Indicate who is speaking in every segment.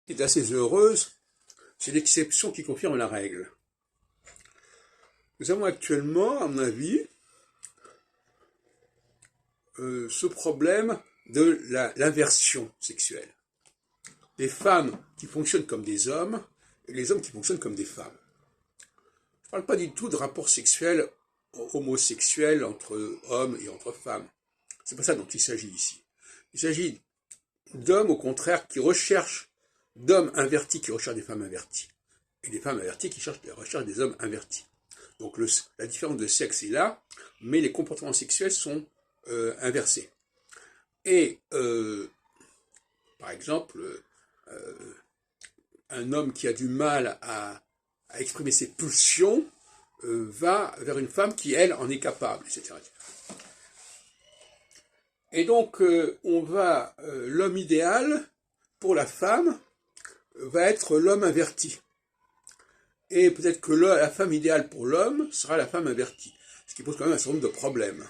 Speaker 1: est assez heureuse, c'est l'exception qui confirme la règle. Nous avons actuellement, à mon avis, ce problème de l'inversion sexuelle. Des femmes qui fonctionnent comme des hommes et les hommes qui fonctionnent comme des femmes. Je ne parle pas du tout de rapport sexuel homosexuel entre hommes et entre femmes. C'est pas ça dont il s'agit ici. Il s'agit d'hommes, au contraire, qui recherchent, d'hommes invertis qui recherchent des femmes inverties, et des femmes inverties qui recherchent des hommes invertis. Donc la différence de sexe est là, mais les comportements sexuels sont inversés. Et, par exemple, un homme qui a du mal à exprimer ses pulsions va vers une femme qui, elle, en est capable, etc. Et donc, l'homme idéal pour la femme va être l'homme inverti. Et peut-être que la femme idéale pour l'homme sera la femme invertie. Ce qui pose quand même un certain nombre de problèmes.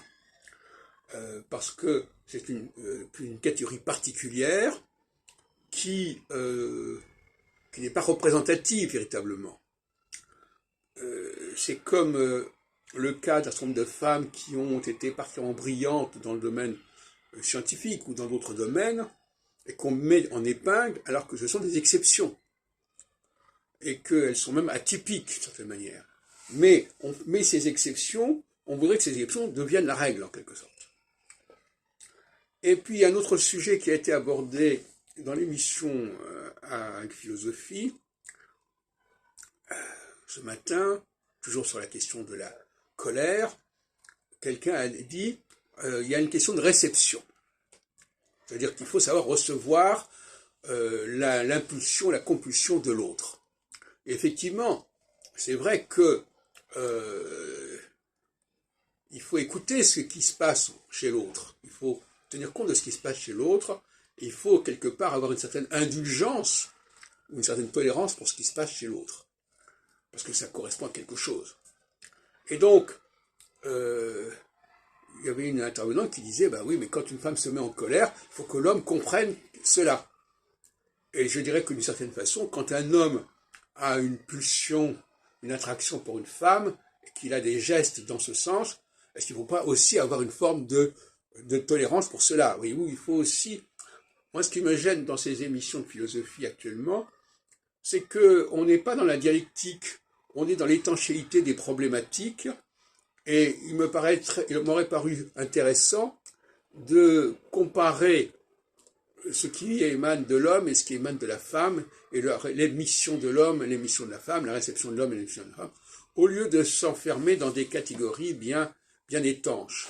Speaker 1: Parce que c'est une catégorie particulière qui n'est pas représentative véritablement. C'est comme le cas d'un certain nombre de femmes qui ont été particulièrement brillantes dans le domaine scientifique ou dans d'autres domaines, et qu'on met en épingle alors que ce sont des exceptions, et qu'elles sont même atypiques d'une certaine manière. Mais on met ces exceptions, on voudrait que ces exceptions deviennent la règle en quelque sorte. Et puis un autre sujet qui a été abordé dans l'émission avec philosophie, ce matin, toujours sur la question de la colère, quelqu'un a dit il y a une question de réception. C'est-à-dire qu'il faut savoir recevoir l'impulsion, la compulsion de l'autre. Et effectivement, c'est vrai que il faut écouter ce qui se passe chez l'autre. Il faut tenir compte de ce qui se passe chez l'autre. Il faut quelque part avoir une certaine indulgence ou une certaine tolérance pour ce qui se passe chez l'autre. Parce que ça correspond à quelque chose. Et donc, il y avait une intervenante qui disait, bah oui, mais quand une femme se met en colère, il faut que l'homme comprenne cela. Et je dirais que d'une certaine façon, quand un homme a une pulsion, une attraction pour une femme, et qu'il a des gestes dans ce sens, est-ce qu'il ne faut pas aussi avoir une forme de tolérance pour cela? Oui, il faut aussi... Moi, ce qui me gêne dans ces émissions de philosophie actuellement, c'est qu'on n'est pas dans la dialectique, on est dans l'étanchéité des problématiques, et il m'aurait paru intéressant de comparer ce qui émane de l'homme et ce qui émane de la femme, et les missions de l'homme et les missions de la femme, la réception de l'homme et les missions de la femme, au lieu de s'enfermer dans des catégories bien étanches.